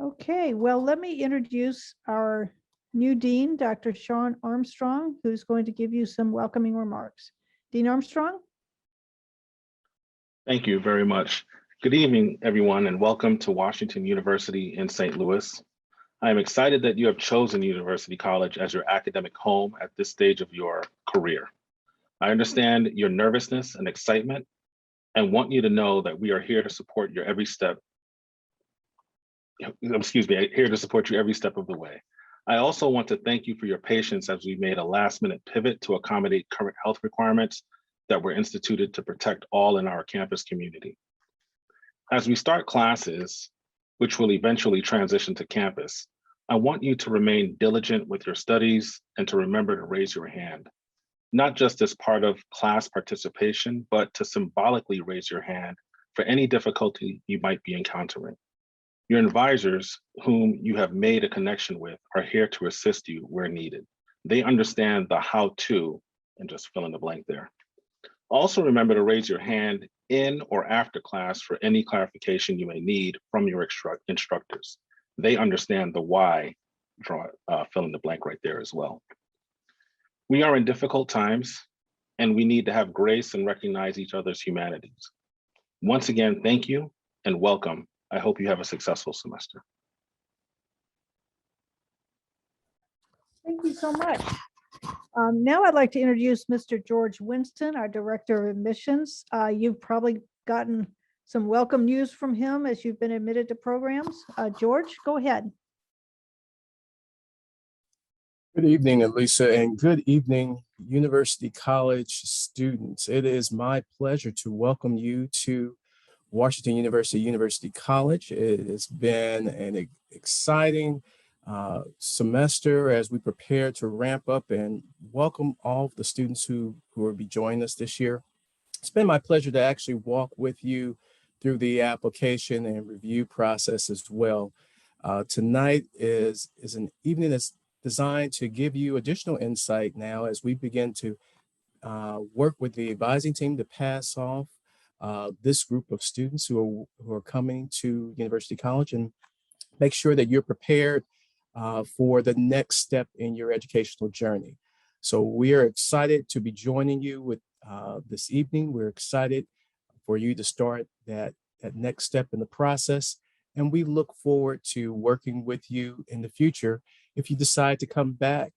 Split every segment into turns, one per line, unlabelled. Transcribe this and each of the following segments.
Okay, well, let me introduce our new dean, Dr. Sean Armstrong, who's going to give you some welcoming remarks. Dean Armstrong?
Thank you very much. Good evening, everyone, and welcome to Washington University in St. Louis. I am excited that you have chosen University College as your academic home at this stage of your career. I understand your nervousness and excitement and want you to know that we are here to support your every step. Here to support you every step of the way. I also want to thank you for your patience as we made a last-minute pivot to accommodate current health requirements that were instituted to protect all in our campus community. As we start classes, which will eventually transition to campus, I want you to remain diligent with your studies and to remember to raise your hand, not just as part of class participation, but to symbolically raise your hand for any difficulty you might be encountering. Your advisors, whom you have made a connection with, are here to assist you where needed. They understand the how-to, and just fill in the blank there. Also remember to raise your hand in or after class for any clarification you may need from your instructors. They understand the why, fill in the blank right there as well. We are in difficult times, and we need to have grace and recognize each other's humanities. Once again, thank you and welcome. I hope you have a successful semester.
Thank you so much. Now I'd like to introduce Mr. George Winston, our Director of Admissions. You've probably gotten some welcome news from him as you've been admitted to programs. George, go ahead.
Good evening, Elisa, and good evening, University College students. It is my pleasure to welcome you to Washington University College. It has been an exciting semester as we prepare to ramp up and welcome all of the students who will be joining us this year. It's been my pleasure to actually walk with you through the application and review process as well. Tonight is an evening that's designed to give you additional insight now as we begin to work with the advising team to pass off this group of students who are coming to University College and make sure that you're prepared for the next step in your educational journey. So we are excited to be joining you with this evening. We're excited for you to start that next step in the process. And we look forward to working with you in the future if you decide to come back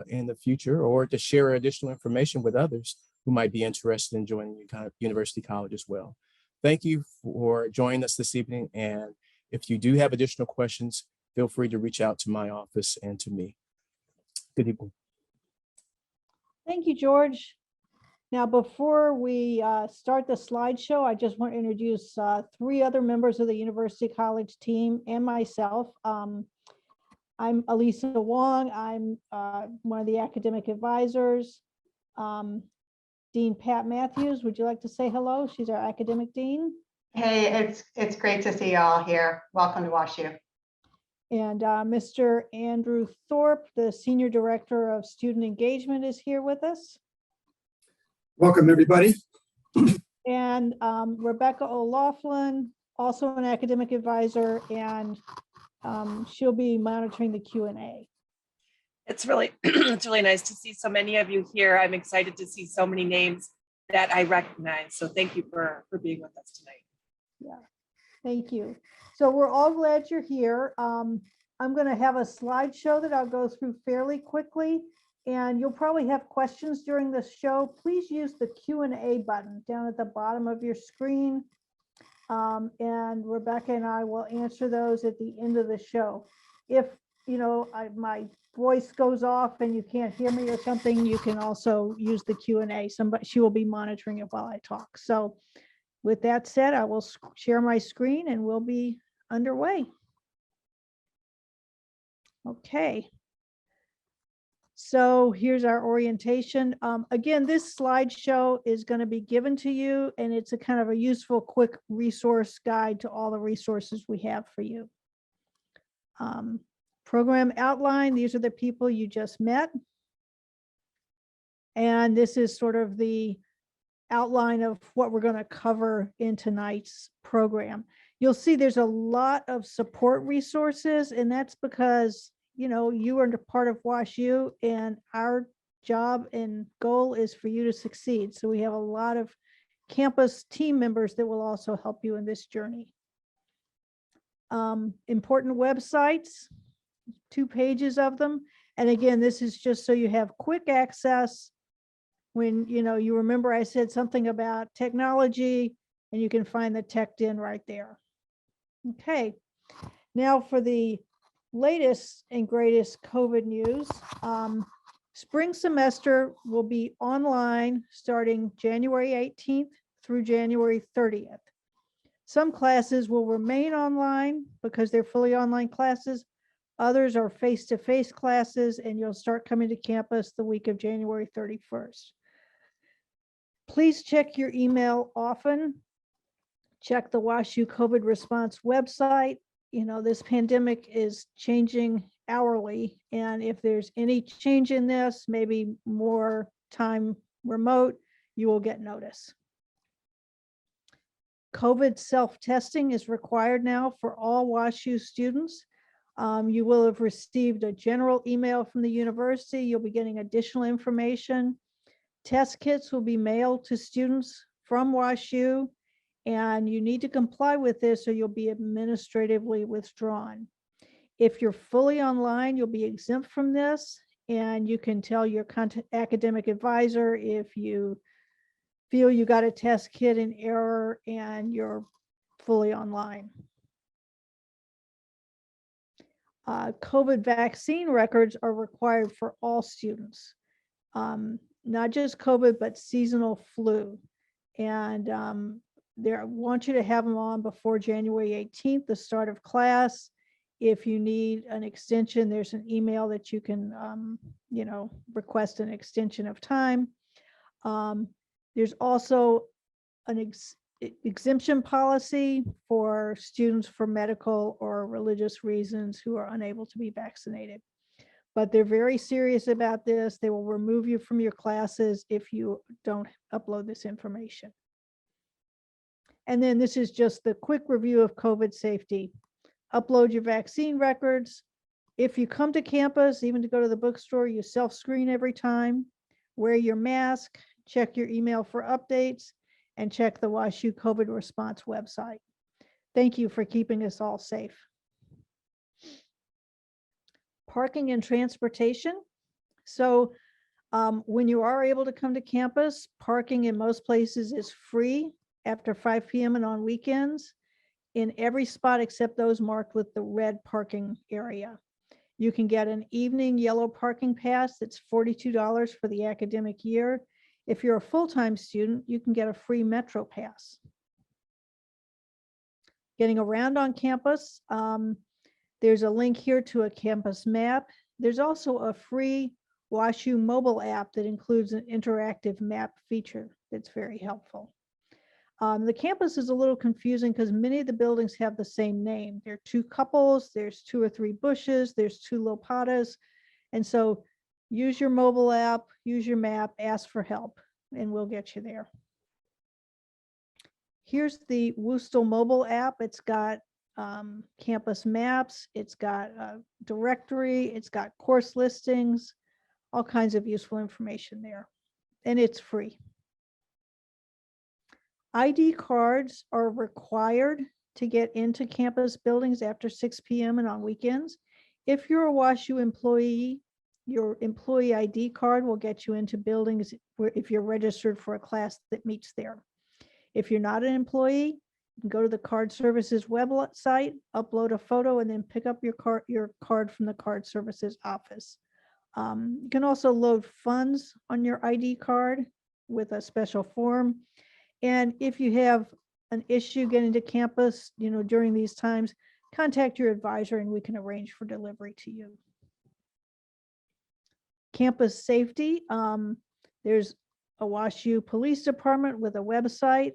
in the future or to share additional information with others who might be interested in joining University College as well. Thank you for joining us this evening. And if you do have additional questions, feel free to reach out to my office and to me. Good evening.
Thank you, George. Now, before we start the slideshow, I just want to introduce three other members of the University College team and myself. I'm Elisa Wang. I'm one of the academic advisors. Dean Pat Matthews, would you like to say hello? She's our academic dean.
Hey, it's great to see you all here. Welcome to WashU.
And Mr. Andrew Thorp, the Senior Director of Student Engagement, is here with us.
Welcome, everybody.
And Rebecca O'Laughlin, also an academic advisor, and she'll be monitoring the Q&A.
It's really it's really nice to see so many of you here. I'm excited to see so many names that I recognize. So thank you for being with us tonight.
Yeah, thank you. So we're all glad you're here. I'm going to have a slideshow that I'll go through fairly quickly, and you'll probably have questions during the show. Please use the Q&A button down at the bottom of your screen, and Rebecca and I will answer those at the end of the show. If my voice goes off and you can't hear me or something, you can also use the Q&A. She will be monitoring it while I talk. So with that said, I will share my screen and we'll be underway. Okay. So here's our orientation. Again, this slideshow is going to be given to you, and it's a kind of a useful, quick resource guide to all the resources we have for you. Program outline, these are the people you just met. And this is sort of the outline of what we're going to cover in tonight's program. You'll see there's a lot of support resources, and that's because, you are part of WashU, and our job and goal is for you to succeed. So we have a lot of campus team members that will also help you in this journey. Important websites, 2 pages of them. And again, this is just so you have quick access. When, you remember I said something about technology, and you can find the TechDin right there. Okay, now for the latest and greatest COVID news. Spring semester will be online starting January 18th through January 30th. Some classes will remain online because they're fully online classes. Others are face-to-face classes, and you'll start coming to campus the week of January 31st. Please check your email often. Check the WashU COVID response website. This pandemic is changing hourly, and if there's any change in this, maybe more time remote, you will get notice. COVID self-testing is required now for all WashU students. You will have received a general email from the university. You'll be getting additional information. Test kits will be mailed to students from WashU, and you need to comply with this or you'll be administratively withdrawn. If you're fully online, you'll be exempt from this, and you can tell your academic advisor if you feel you got a test kit in error and you're fully online. COVID vaccine records are required for all students, not just COVID, but seasonal flu. And I want you to have them on before January 18th, the start of class. If you need an extension, there's an email that you can, request an extension of time. There's also an exemption policy for students for medical or religious reasons who are unable to be vaccinated. But they're very serious about this. They will remove you from your classes if you don't upload this information. And then this is just the quick review of COVID safety. Upload your vaccine records. If you come to campus, even to go to the bookstore, you self-screen every time. Wear your mask, check your email for updates, and check the WashU COVID response website. Thank you for keeping us all safe. Parking and transportation. So when you are able to come to campus, parking in most places is free after 5 p.m. and on weekends in every spot except those marked with the red parking area. You can get an evening yellow parking pass that's $42 for the academic year. If you're a full-time student, you can get a free Metro pass. Getting around on campus, there's a link here to a campus map. There's also a free WashU mobile app that includes an interactive map feature that's very helpful. The campus is a little confusing because many of the buildings have the same name. There are 2 couples, there's 2 or 3 bushes, there's 2 lopatas. And so use your mobile app, use your map, ask for help, and we'll get you there. Here's the WUSTL mobile app. It's got campus maps, it's got a directory, it's got course listings, all kinds of useful information there, and it's free. ID cards are required to get into campus buildings after 6 p.m. and on weekends. If you're a WashU employee, your employee ID card will get you into buildings if you're registered for a class that meets there. If you're not an employee, you can go to the card services website, upload a photo, and then pick up your card from the card services office. You can also load funds on your ID card with a special form. And if you have an issue getting to campus, during these times, contact your advisor and we can arrange for delivery to you. Campus safety, there's a WashU police department with a website.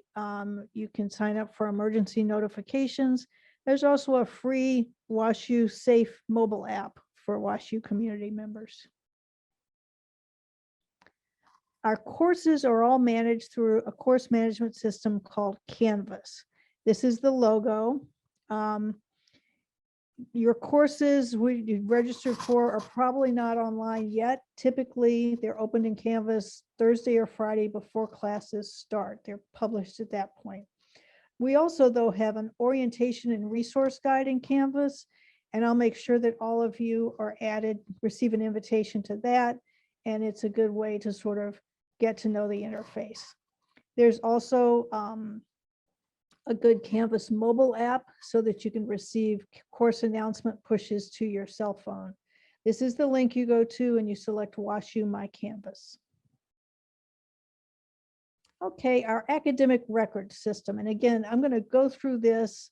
You can sign up for emergency notifications. There's also a free WashU Safe mobile app for WashU community members. Our courses are all managed through a course management system called Canvas. This is the logo. Your courses you registered for are probably not online yet. Typically, they're opened in Canvas Thursday or Friday before classes start. They're published at that point. We also, though, have an orientation and resource guide in Canvas, and I'll make sure that all of you are added, receive an invitation to that, and it's a good way to sort of get to know the interface. There's also a good Canvas mobile app so that you can receive course announcement pushes to your cell phone. This is the link you go to and you select WashU My Canvas. Okay, our academic record system. And again, I'm going to go through this.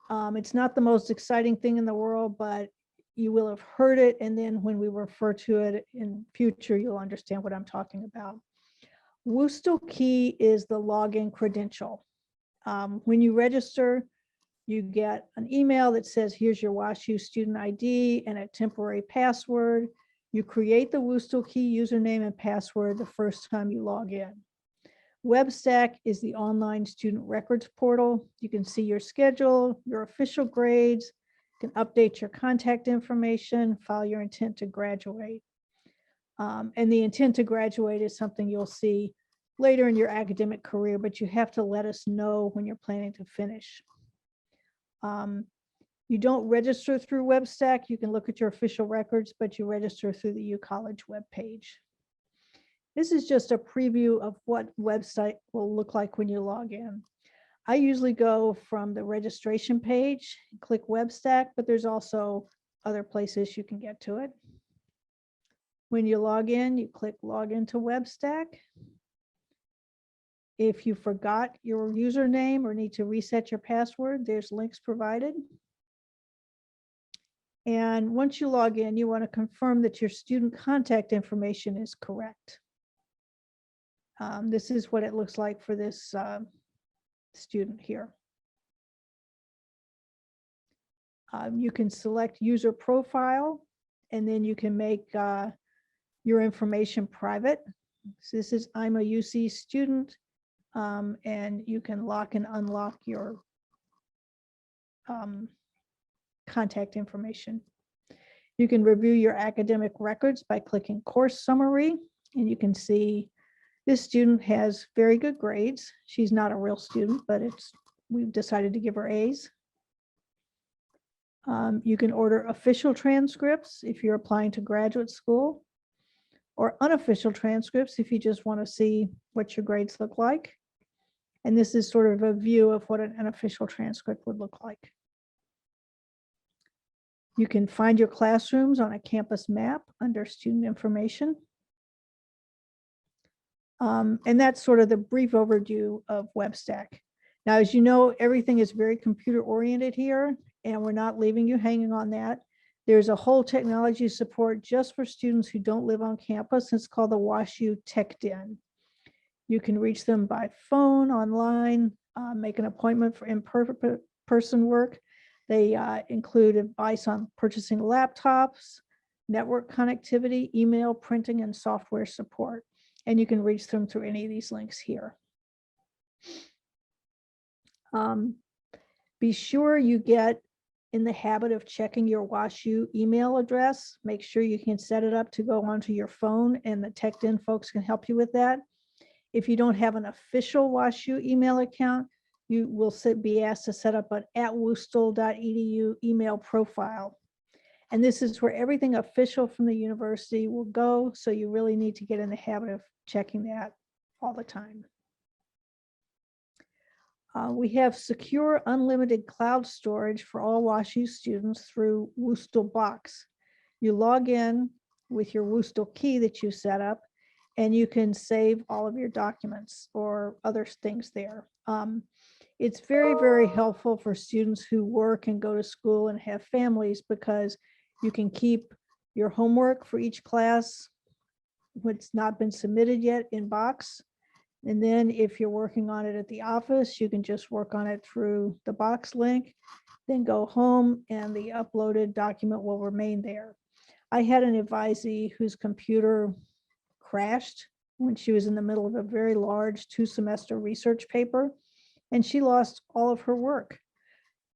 It's not the most exciting thing in the world, but you will have heard it. And then when we refer to it in future, you'll understand what I'm talking about. WUSTL key is the login credential. When you register, you get an email that says, here's your WashU student ID and a temporary password. You create the WUSTL key username and password the first time you log in. WebSTAC is the online student records portal. You can see your schedule, your official grades, you can update your contact information, file your intent to graduate. And the intent to graduate is something you'll see later in your academic career, but you have to let us know when you're planning to finish. You don't register through WebSTAC. You can look at your official records, but you register through the UCollege webpage. This is just a preview of what website will look like when you log in. I usually go from the registration page, click WebSTAC, but there's also other places you can get to it. When you log in, you click Log into WebSTAC. If you forgot your username or need to reset your password, there's links provided. And once you log in, you want to confirm that your student contact information is correct. This is what it looks like for this student here. You can select user profile, and then you can make your information private. So this is, I'm a UC student, and you can lock and unlock your contact information. You can review your academic records by clicking course summary, and you can see this student has very good grades. She's not a real student, but we've decided to give her A's. You can order official transcripts if you're applying to graduate school, or unofficial transcripts if you just want to see what your grades look like. And this is sort of a view of what an unofficial transcript would look like. You can find your classrooms on a campus map under student information. And that's sort of the brief overview of WebSTAC. Now, as you know, everything is very computer oriented here, and we're not leaving you hanging on that. There's a whole technology support just for students who don't live on campus. It's called the WashU Tech Den. You can reach them by phone, online, make an appointment for in-person work. They include advice on purchasing laptops, network connectivity, email, printing, and software support. And you can reach them through any of these links here. Be sure you get in the habit of checking your WashU email address. Make sure you can set it up to go onto your phone, and the TechDen folks can help you with that. If you don't have an official WashU email account, you will be asked to set up an @wustl.edu email profile. And this is where everything official from the university will go. So you really need to get in the habit of checking that all the time. We have secure unlimited cloud storage for all WashU students through WUSTL Box. You log in with your WUSTL key that you set up, and you can save all of your documents or other things there. It's very, very helpful for students who work and go to school and have families, because you can keep your homework for each class, what's not been submitted yet, in Box. And then if you're working on it at the office, you can just work on it through the Box link, then go home and the uploaded document will remain there. I had an advisee whose computer crashed when she was in the middle of a very large 2-semester research paper, and she lost all of her work.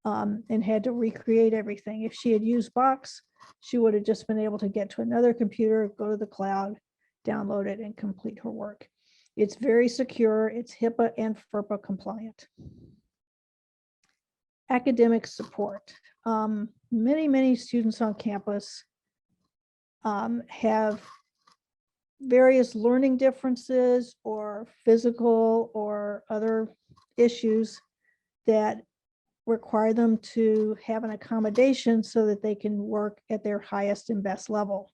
and had to recreate everything. If she had used Box, she would have just been able to get to another computer, go to the cloud, download it, and complete her work. It's very secure. It's HIPAA and FERPA compliant. Academic support. Many students on campus have various learning differences or physical or other issues that require them to have an accommodation so that they can work at their highest and best level.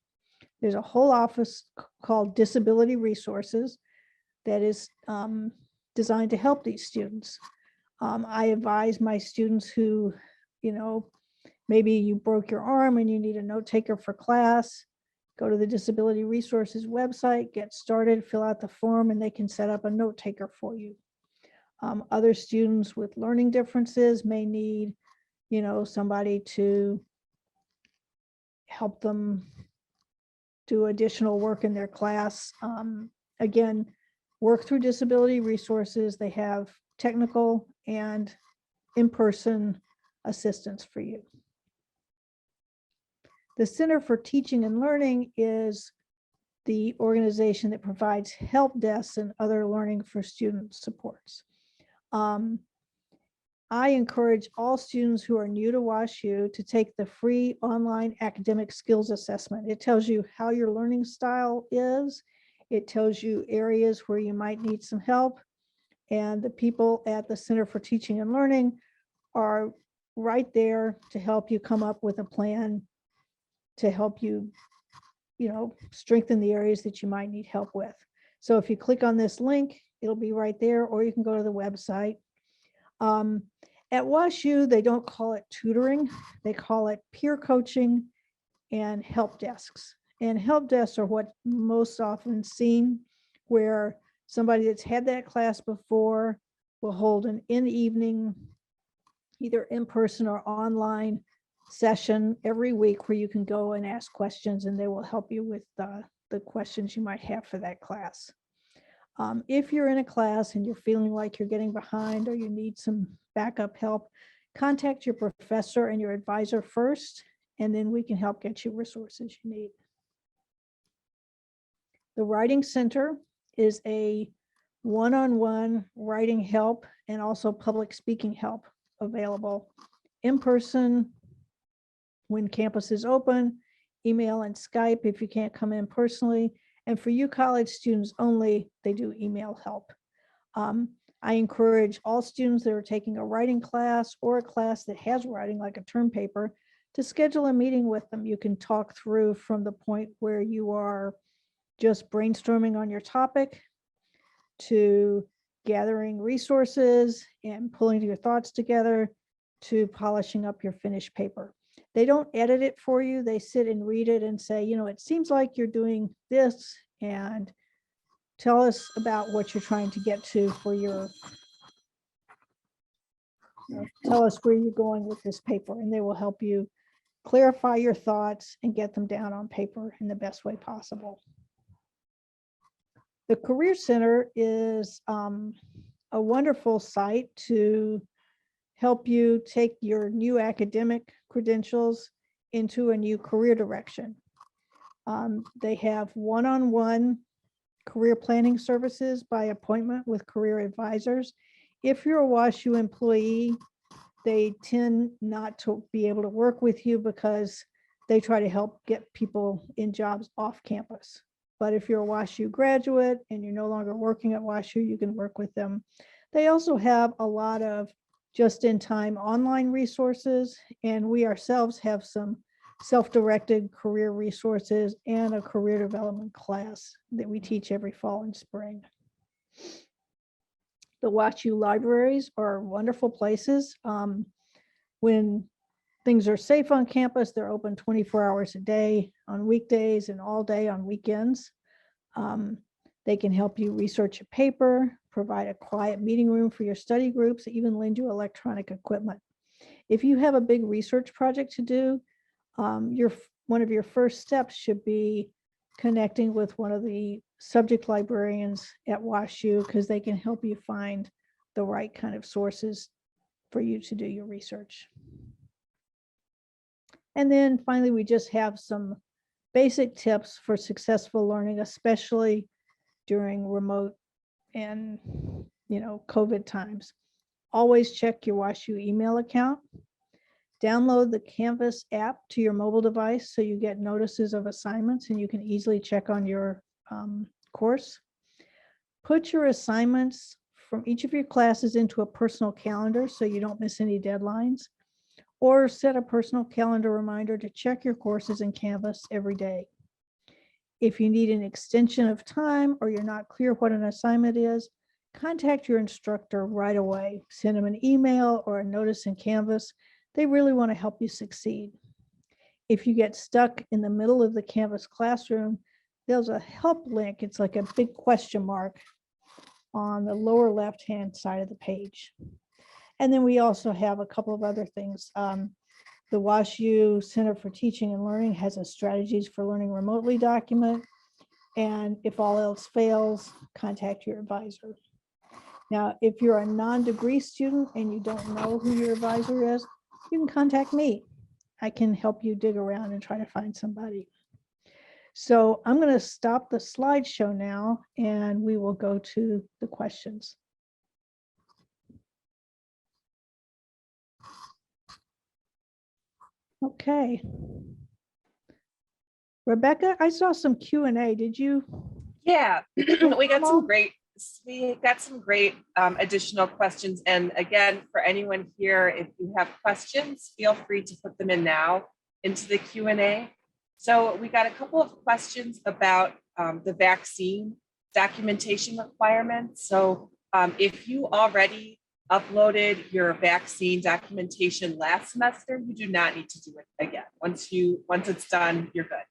There's a whole office called Disability Resources that is designed to help these students. I advise my students who, maybe you broke your arm and you need a note taker for class, go to the Disability Resources website, get started, fill out the form, and they can set up a note taker for you. Other students with learning differences may need, somebody to help them do additional work in their class. Again, work through Disability Resources. They have technical and in-person assistance for you. The Center for Teaching and Learning is the organization that provides help desks and other learning for student supports. I encourage all students who are new to WashU to take the free online academic skills assessment. It tells you how your learning style is. It tells you areas where you might need some help. And the people at the Center for Teaching and Learning are right there to help you come up with a plan to help you, strengthen the areas that you might need help with. So if you click on this link, it'll be right there, or you can go to the website. At WashU, they don't call it tutoring. They call it peer coaching and help desks. And help desks are what most often seen, where somebody that's had that class before will hold an in-evening, either in person or online session every week where you can go and ask questions, and they will help you with the questions you might have for that class. If you're in a class and you're feeling like you're getting behind or you need some backup help, contact your professor and your advisor first, and then we can help get you resources you need. The Writing Center is a one-on-one writing help and also public speaking help available in person when campus is open, email and Skype if you can't come in personally. And for you college students only, they do email help. I encourage all students that are taking a writing class or a class that has writing, like a term paper, to schedule a meeting with them. You can talk through from the point where you are just brainstorming on your topic to gathering resources and pulling your thoughts together to polishing up your finished paper. They don't edit it for you. They sit and read it and say, it seems like you're doing this, and tell us about what you're trying to get to for your, tell us where you're going with this paper, and they will help you clarify your thoughts and get them down on paper in the best way possible. The Career Center is a wonderful site to help you take your new academic credentials into a new career direction. They have one-on-one career planning services by appointment with career advisors. If you're a WashU employee, they tend not to be able to work with you because they try to help get people in jobs off campus. But if you're a WashU graduate and you're no longer working at WashU, you can work with them. They also have a lot of just-in-time online resources, and we ourselves have some self-directed career resources and a career development class that we teach every fall and spring. The WashU libraries are wonderful places. When things are safe on campus, they're open 24 hours a day on weekdays and all day on weekends. They can help you research a paper, provide a quiet meeting room for your study groups, even lend you electronic equipment. If you have a big research project to do, one of your first steps should be connecting with one of the subject librarians at WashU, because they can help you find the right kind of sources for you to do your research. And then finally, we just have some basic tips for successful learning, especially during remote and, COVID times. Always check your WashU email account. Download the Canvas app to your mobile device so you get notices of assignments and you can easily check on your course. Put your assignments from each of your classes into a personal calendar so you don't miss any deadlines, or set a personal calendar reminder to check your courses in Canvas every day. If you need an extension of time or you're not clear what an assignment is, contact your instructor right away. Send them an email or a notice in Canvas. They really want to help you succeed. If you get stuck in the middle of the Canvas classroom, there's a help link. It's like a big question mark on the lower left-hand side of the page. And then we also have a couple of other things. The WashU Center for Teaching and Learning has a strategies for learning remotely document. And if all else fails, contact your advisor. Now, if you're a non-degree student and you don't know who your advisor is, you can contact me. I can help you dig around and try to find somebody. So I'm going to stop the slideshow now and we will go to the questions. Okay. Rebecca, I saw some Q&A. Did you?
Yeah, we got some great additional questions. And again, for anyone here, if you have questions, feel free to put them in now into the Q&A. So we got a couple of questions about the vaccine documentation requirements. So if you already uploaded your vaccine documentation last semester, you do not need to do it again. Once it's done, you're good.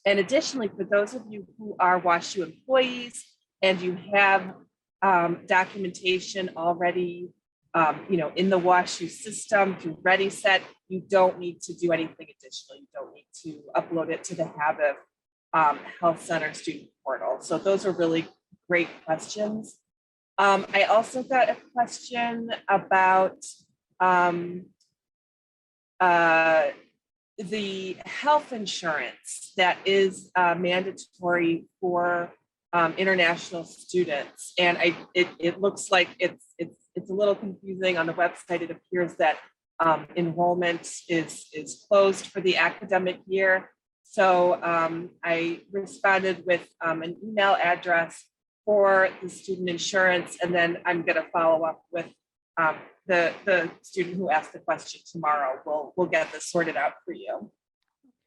And additionally, for those of you who are WashU employees and you have documentation already, in the WashU system through Ready Set, you don't need to do anything additional. You don't need to upload it to the HAVIV Health Center student portal. So those are really great questions. I also got a question about the health insurance that is mandatory for international students, and it looks like it's a little confusing on the website. It appears that enrollment is closed for the academic year. So I responded with an email address for the student insurance, and then I'm going to follow up with the student who asked the question tomorrow. We'll get this sorted out for you.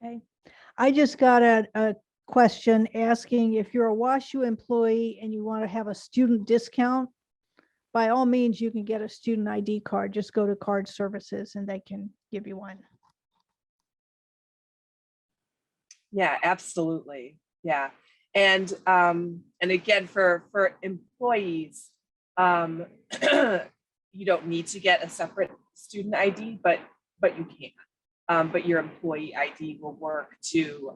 Okay. I just got a question asking if you're a WashU employee and you want to have a student discount, by all means, you can get a student ID card. Just go to card services and they can give you one.
Yeah, absolutely. Yeah. And again, for employees, you don't need to get a separate student ID, but you can. But your employee ID will work to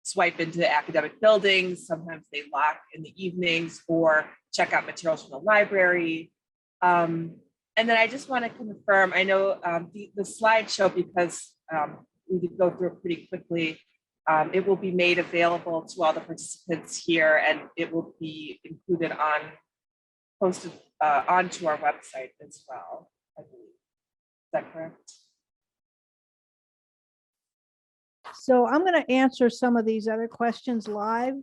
swipe into academic buildings. Sometimes they lock in the evenings, or check out materials from the library. And then I just want to confirm, I know the slideshow, because we did go through it pretty quickly, it will be made available to all the participants here, and it will be posted onto our website as well, I believe. Is that correct?
So I'm going to answer some of these other questions live.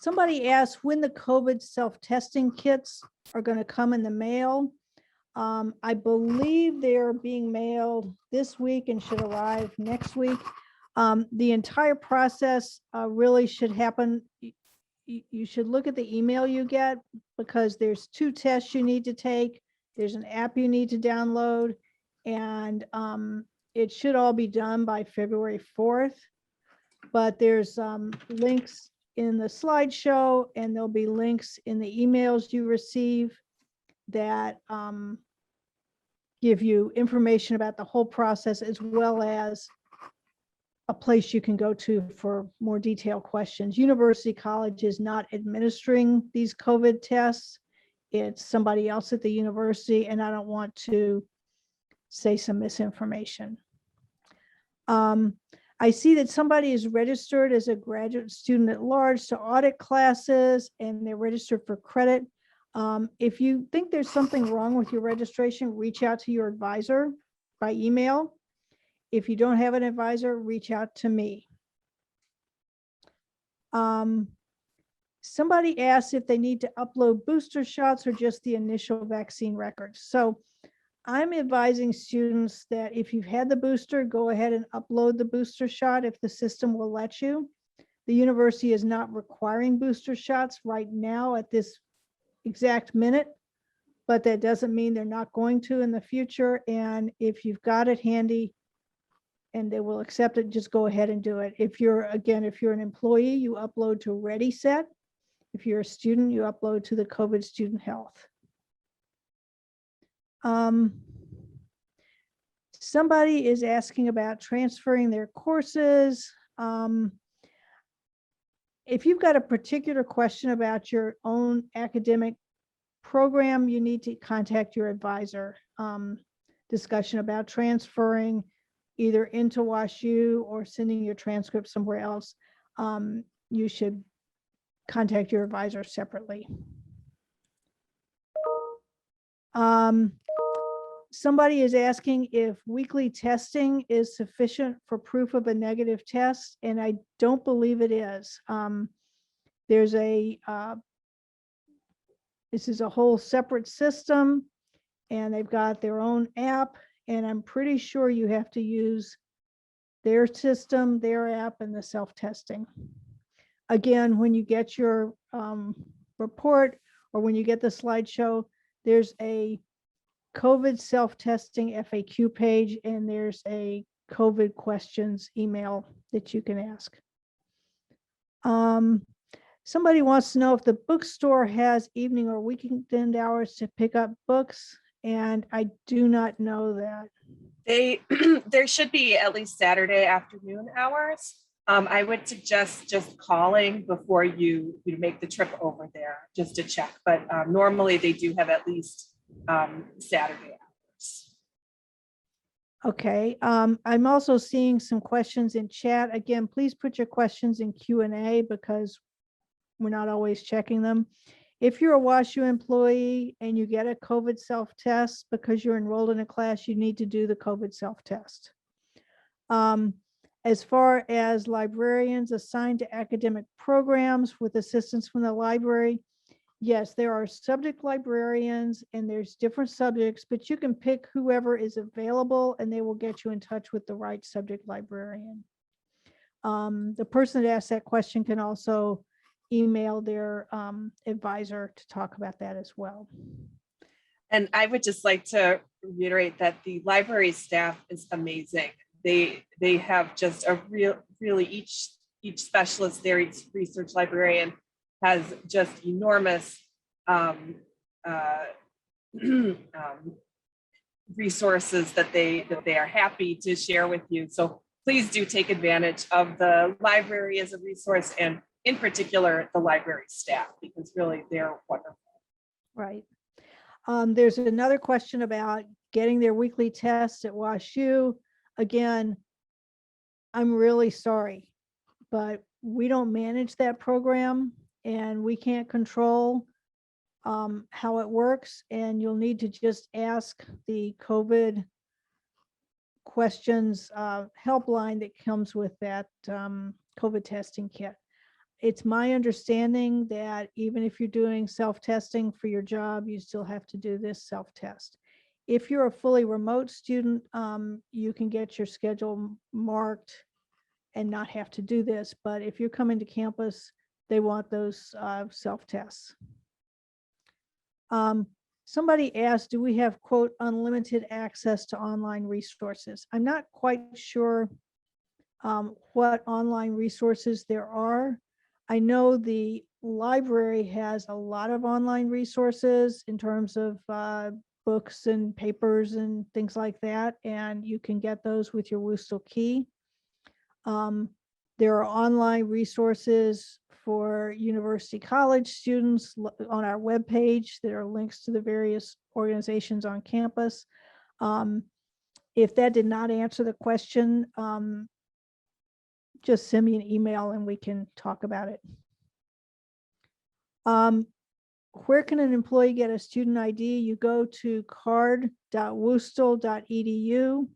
Somebody asked when the COVID self-testing kits are going to come in the mail. I believe they're being mailed this week and should arrive next week. The entire process really should happen. You should look at the email you get, because there's 2 tests you need to take. There's an app you need to download, and it should all be done by February 4th. But there's links in the slideshow, and there'll be links in the emails you receive that give you information about the whole process, as well as a place you can go to for more detailed questions. University College is not administering these COVID tests. it's somebody else at the university, and I don't want to say some misinformation. I see that somebody is registered as a graduate student at large to audit classes, and they're registered for credit. If you think there's something wrong with your registration, reach out to your advisor by email. If you don't have an advisor, reach out to me. Somebody asked if they need to upload booster shots or just the initial vaccine records. So I'm advising students that if you've had the booster, go ahead and upload the booster shot if the system will let you. The university is not requiring booster shots right now at this exact minute, but that doesn't mean they're not going to in the future. And if you've got it handy and they will accept it, just go ahead and do it. If you're an employee, you upload to Ready Set. If you're a student, you upload to the COVID Student Health. Somebody is asking about transferring their courses. If you've got a particular question about your own academic program, you need to contact your advisor. Discussion about transferring either into WashU or sending your transcript somewhere else. You should contact your advisor separately. Somebody is asking if weekly testing is sufficient for proof of a negative test, and I don't believe it is. There's this is a whole separate system, and they've got their own app, and I'm pretty sure you have to use their system, their app, and the self-testing. Again, when you get your report or when you get the slideshow, there's a COVID self-testing FAQ page, and there's a COVID questions email that you can ask. Somebody wants to know if the bookstore has evening or weekend hours to pick up books, and I do not know that.
There should be at least Saturday afternoon hours. I would suggest just calling before you make the trip over there just to check, but normally they do have at least Saturday hours.
Okay, I'm also seeing some questions in chat. Again, please put your questions in Q&A because we're not always checking them. If you're a WashU employee and you get a COVID self-test because you're enrolled in a class, you need to do the COVID self-test. As far as librarians assigned to academic programs with assistance from the library, yes, there are subject librarians and there's different subjects, but you can pick whoever is available and they will get you in touch with the right subject librarian. The person that asked that question can also email their advisor to talk about that as well.
And I would just like to reiterate that the library staff is amazing. They have just a really each specialist there, each research librarian has just enormous resources that they are happy to share with you. So please do take advantage of the library as a resource, and in particular the library staff, because really they're wonderful.
Right. There's another question about getting their weekly tests at WashU. Again, I'm really sorry, but we don't manage that program and we can't control how it works. And you'll need to just ask the COVID questions helpline that comes with that COVID testing kit. It's my understanding that even if you're doing self-testing for your job, you still have to do this self-test. If you're a fully remote student, you can get your schedule marked and not have to do this. But if you're coming to campus, they want those self-tests. Somebody asked, do we have, quote, unlimited access to online resources? I'm not quite sure what online resources there are. I know the library has a lot of online resources in terms of books and papers and things like that, and you can get those with your WUSTL key. There are online resources for University College students on our webpage. There are links to the various organizations on campus. If that did not answer the question, just send me an email and we can talk about it. Where can an employee get a student ID? You go to card.wustl.edu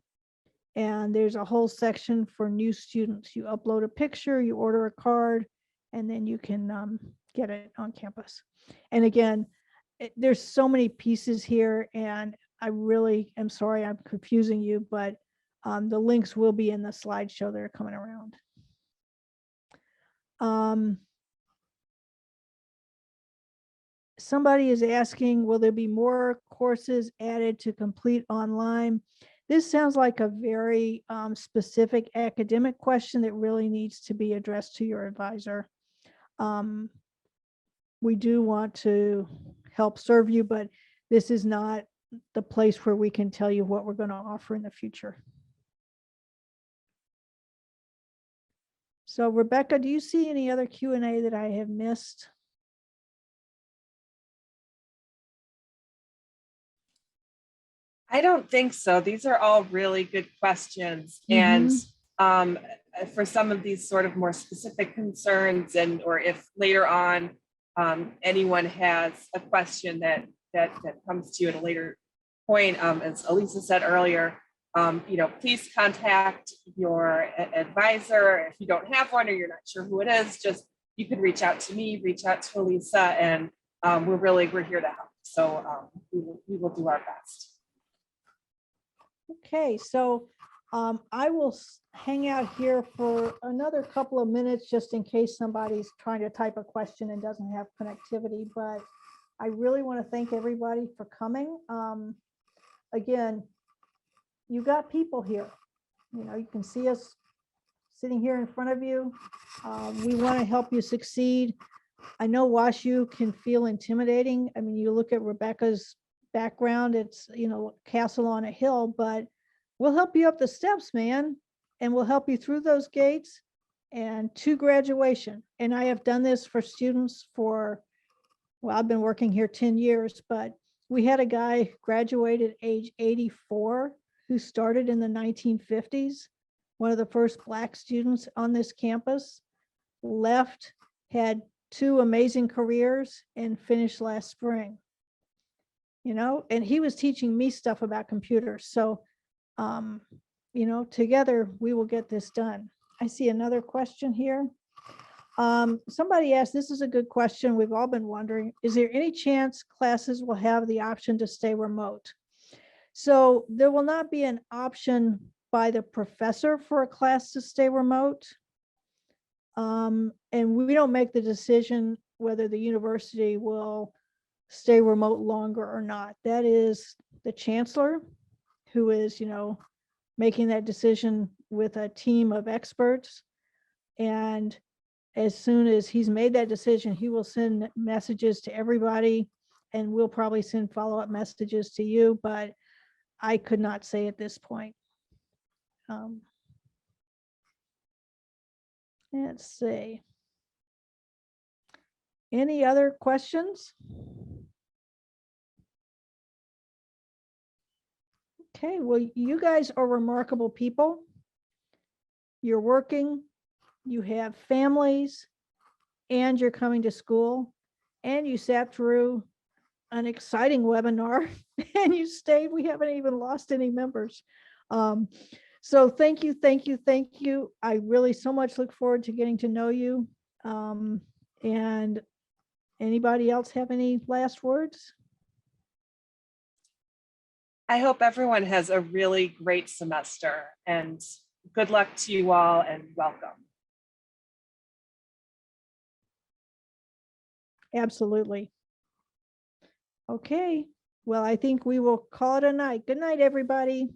and there's a whole section for new students. You upload a picture, you order a card, and then you can get it on campus. And again, there's so many pieces here, and I really am sorry I'm confusing you, but the links will be in the slideshow that are coming around. Somebody is asking, will there be more courses added to complete online? This sounds like a very specific academic question that really needs to be addressed to your advisor. We do want to help serve you, but this is not the place where we can tell you what we're going to offer in the future. So Rebecca, do you see any other Q&A that I have missed?
I don't think so. These are all really good questions. And for some of these sort of more specific concerns, and or if later on anyone has a question that comes to you at a later point, as Elisa said earlier, please contact your advisor. If you don't have one or you're not sure who it is, just you can reach out to me, reach out to Elisa, and we're here to help. So we will do our best.
Okay, so I will hang out here for another couple of minutes just in case somebody's trying to type a question and doesn't have connectivity, but I really want to thank everybody for coming. Again, you got people here. You can see us sitting here in front of you. We want to help you succeed. I know WashU can feel intimidating. I mean, you look at Rebecca's background, it's castle on a hill, but we'll help you up the steps, man, and we'll help you through those gates and to graduation. And I have done this for students for, well, I've been working here 10 years, but we had a guy graduate at age 84 who started in the 1950s, one of the first Black students on this campus, left, had 2 amazing careers, and finished last spring. And he was teaching me stuff about computers. So, together we will get this done. I see another question here. Somebody asked, this is a good question. We've all been wondering, is there any chance classes will have the option to stay remote? So there will not be an option by the professor for a class to stay remote. And we don't make the decision whether the university will stay remote longer or not. That is the chancellor who is, making that decision with a team of experts. And as soon as he's made that decision, he will send messages to everybody, and we'll probably send follow-up messages to you, but I could not say at this point. Let's see. Any other questions? Okay, well, you guys are remarkable people. You're working, you have families, and you're coming to school, and you sat through an exciting webinar, and you stayed. We haven't even lost any members. So thank you, thank you, thank you. I really so much look forward to getting to know you. And anybody else have any last words?
I hope everyone has a really great semester, and good luck to you all, and welcome.
Absolutely. Okay, well, I think we will call it a night. Good night, everybody.